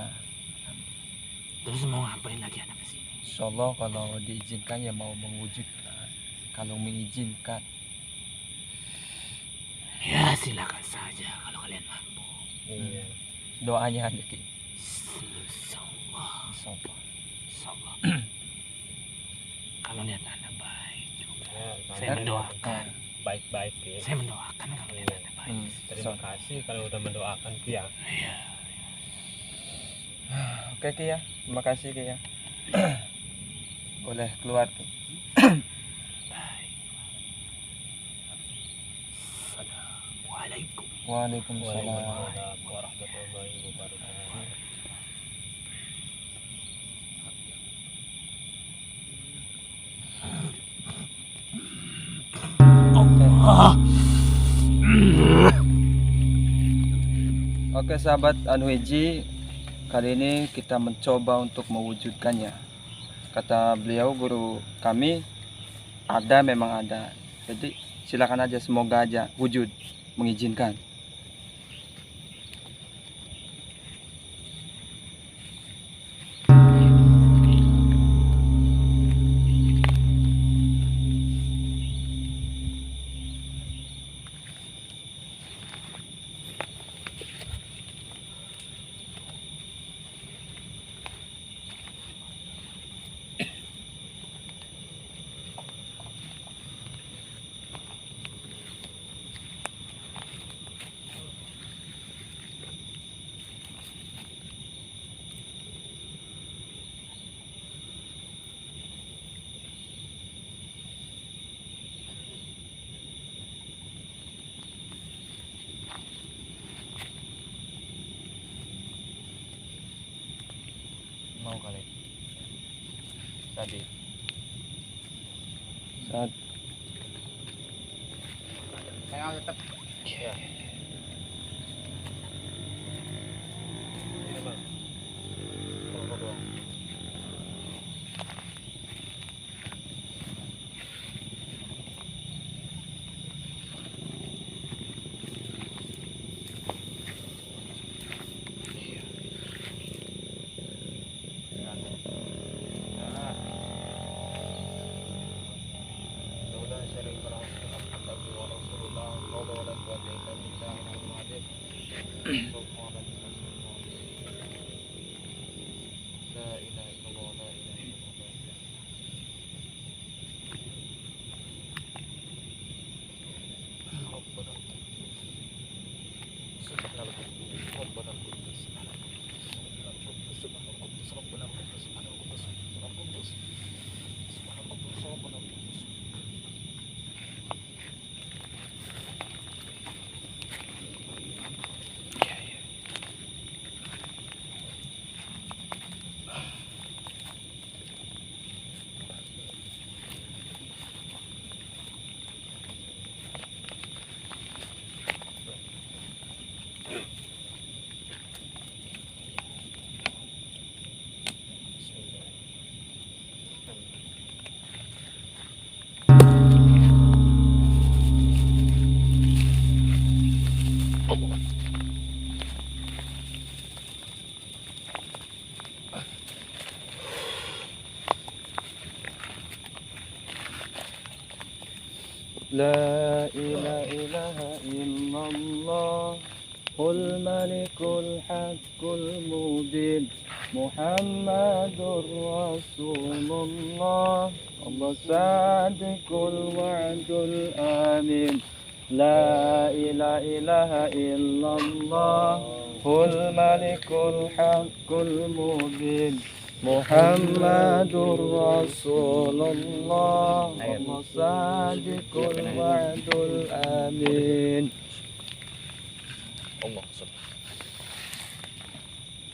Terus mau ngapain lagi Anda kesini? insya Allah kalau diizinkan ya mau mewujudkan. Kalau mengizinkan, Ya silakan saja kalau kalian mampu. Iya. doanya aja Ki. Insyaallah. Insya Allah. Insyaallah. Kalau niat Anda baik juga. Ya, Saya mendoakan. baik-baik ya. Saya mendoakan kalau niat Anda baik. Terima kasih kalau udah mendoakan Ki ya. Iya. Oke Ki ya, terima kasih Ki ya. Boleh keluar Ki. Baik. Assalamualaikum. Waalaikumsalam. Waalaikumsalam warahmatullahi wabarakatuh. Oke sahabat Anueji, kali ini kita mencoba untuk mewujudkannya. Kata beliau guru kami, ada memang ada. Jadi silakan aja, semoga aja wujud, mengizinkan. Mau kali. Tadi. Saat Saya tetap Ini Bang. Udah sering لا إله إلا الله الملك الحق المبين محمد رسول الله الصادق الوعد الأمين لا إله إلا الله الملك الحق المبين محمد رسول الله الصادق الوعد الأمين. Allah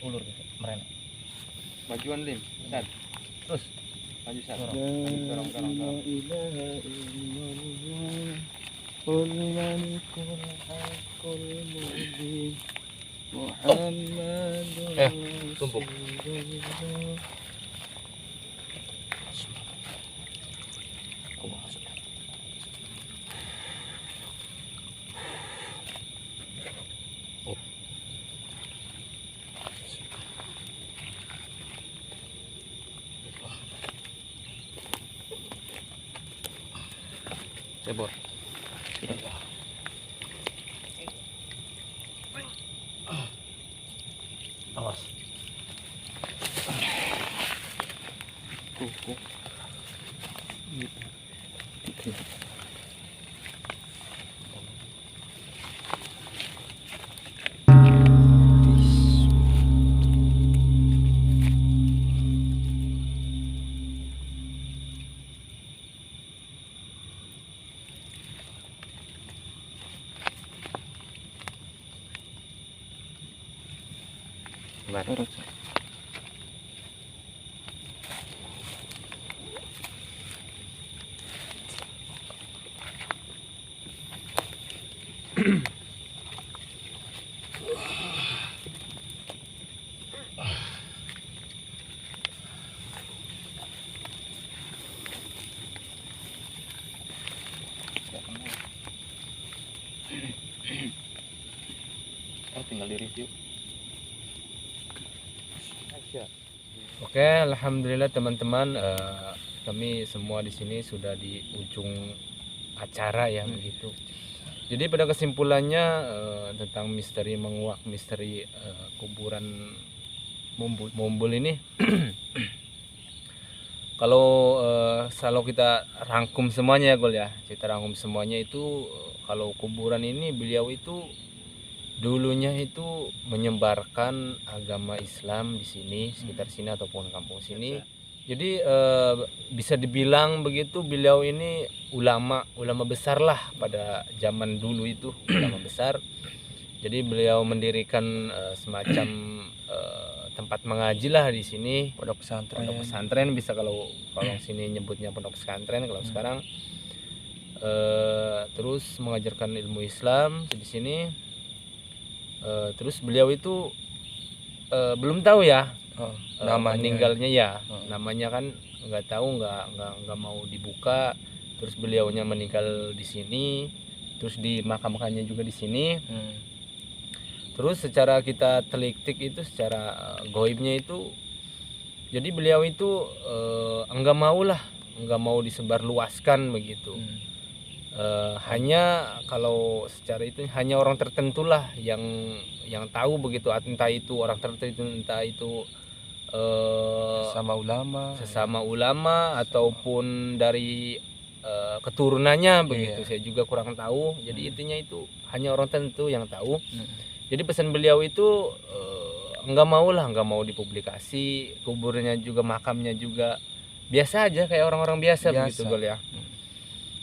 ulur mereka majuan lim Sat. Terus maju Sat. Dorong. ilaha illallah malikul haqqul mubin Muhammadur tumpuk. Rasulullah. Cebor. Awas. Kuku. Terus. Tinggal di review. Oke, alhamdulillah teman-teman, kami semua di sini sudah di ujung acara ya begitu. Jadi pada kesimpulannya tentang misteri menguak misteri kuburan Mumbul ini, kalau kita rangkum semuanya ya Gol ya, kita rangkum semuanya itu kalau kuburan ini beliau itu dulunya itu menyebarkan agama Islam di sini sekitar sini ataupun kampung sini. Jadi bisa dibilang begitu beliau ini ulama besar lah pada zaman dulu itu ulama besar. Jadi beliau mendirikan semacam tempat mengaji lah di sini, Pondok pesantren bisa kalau sini nyebutnya pondok pesantren kalau sekarang. Terus mengajarkan ilmu Islam di sini. Terus beliau itu belum tahu ya namanya. meninggalnya ya, namanya kan nggak tahu, nggak mau dibuka. Terus beliaunya meninggal di sini, terus dimakamkannya juga di sini. Terus secara kita telik-tik itu secara goibnya itu, jadi beliau itu nggak mau disebarluaskan begitu. hanya kalau secara itu hanya orang tertentu lah yang tahu begitu, entah itu orang tertentu, entah itu sama ulama sesama ulama ataupun dari keturunannya begitu. Iya. Saya juga kurang tahu. Jadi intinya itu hanya orang tertentu yang tahu. Jadi pesan beliau itu nggak mau dipublikasi, kuburnya juga, makamnya juga biasa aja kayak orang-orang biasa begitu Gol ya.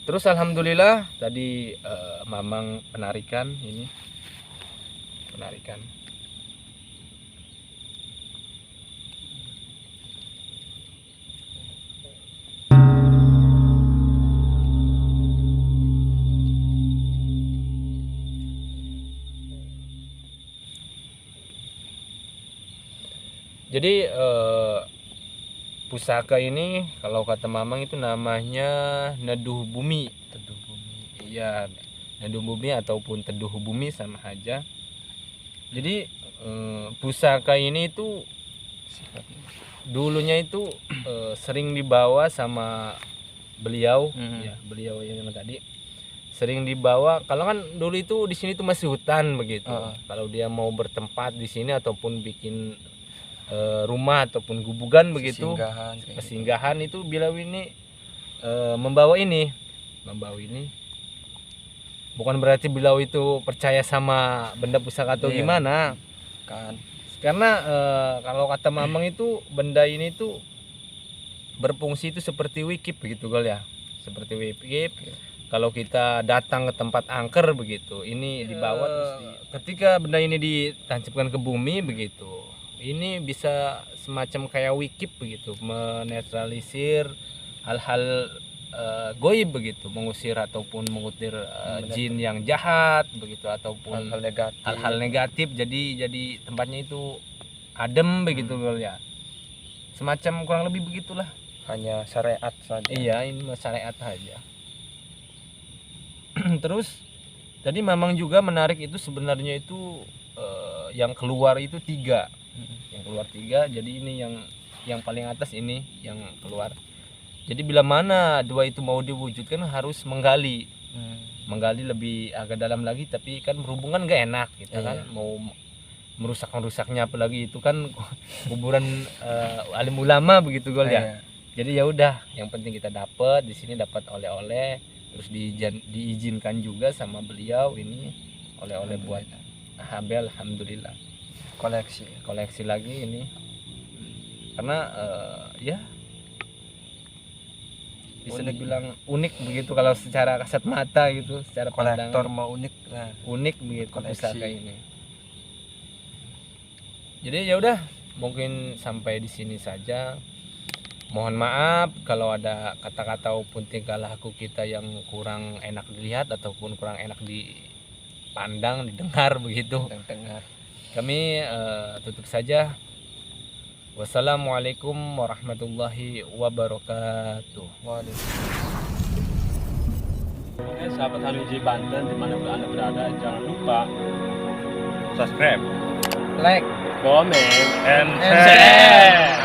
Terus alhamdulillah tadi Mamang penarikan. Jadi pusaka ini kalau kata Mamang itu namanya neduh bumi. Iya, neduh bumi ataupun teduh bumi sama aja. Jadi pusaka ini itu dulunya itu sering dibawa sama beliau, ya beliau yang tadi sering dibawa. Kalau kan dulu itu di sini tuh masih hutan begitu. Kalau dia mau bertempat di sini ataupun bikin rumah ataupun gubugan begitu, pesinggahan itu beliau ini membawa ini. Bukan berarti beliau itu percaya sama benda pusaka atau gimana kan, karena kalau kata Mamang itu benda ini tuh berfungsi itu seperti wikip begitu Gol ya, seperti wikip. Kalau kita datang ke tempat angker begitu, ini dibawa terus ketika benda ini ditancapkan ke bumi begitu, ini bisa semacam kayak wikip begitu, menetralisir hal-hal goib begitu, mengusir ataupun mengutir jin yang jahat begitu ataupun hal-hal negatif. Jadi tempatnya itu adem begitu Gol ya, semacam kurang lebih begitulah, hanya syariat saja. Iya, ini syariat saja. Terus tadi Mamang juga menarik itu sebenarnya itu yang keluar itu 3. Yang keluar 3, jadi ini yang paling atas ini yang keluar. Jadi bila mana 2 itu mau diwujudkan harus menggali lebih agak dalam lagi, tapi kan berhubungan gak enak kita kan mau merusaknya, apalagi itu kan kuburan alim ulama begitu Gol ya. Jadi ya udah, yang penting kita dapat di sini, dapat oleh-oleh, terus diizinkan juga sama beliau ini oleh-oleh buat Habel. Alhamdulillah koleksi lagi ini, karena ya bisa dibilang unik begitu kalau secara kasat mata gitu, secara kolektor pandang mau unik lah, unik begitu koleksi pusaka ini. Jadi ya udah, mungkin sampai di sini saja. Mohon maaf kalau ada kata-kata maupun tingkah laku kita yang kurang enak dilihat ataupun kurang enak dipandang, didengar begitu. Kami tutup saja. Wassalamualaikum warahmatullahi wabarakatuh. Oke, sahabat Hanuji Banten dimanapun Anda berada, jangan lupa subscribe, Like, comment, and share.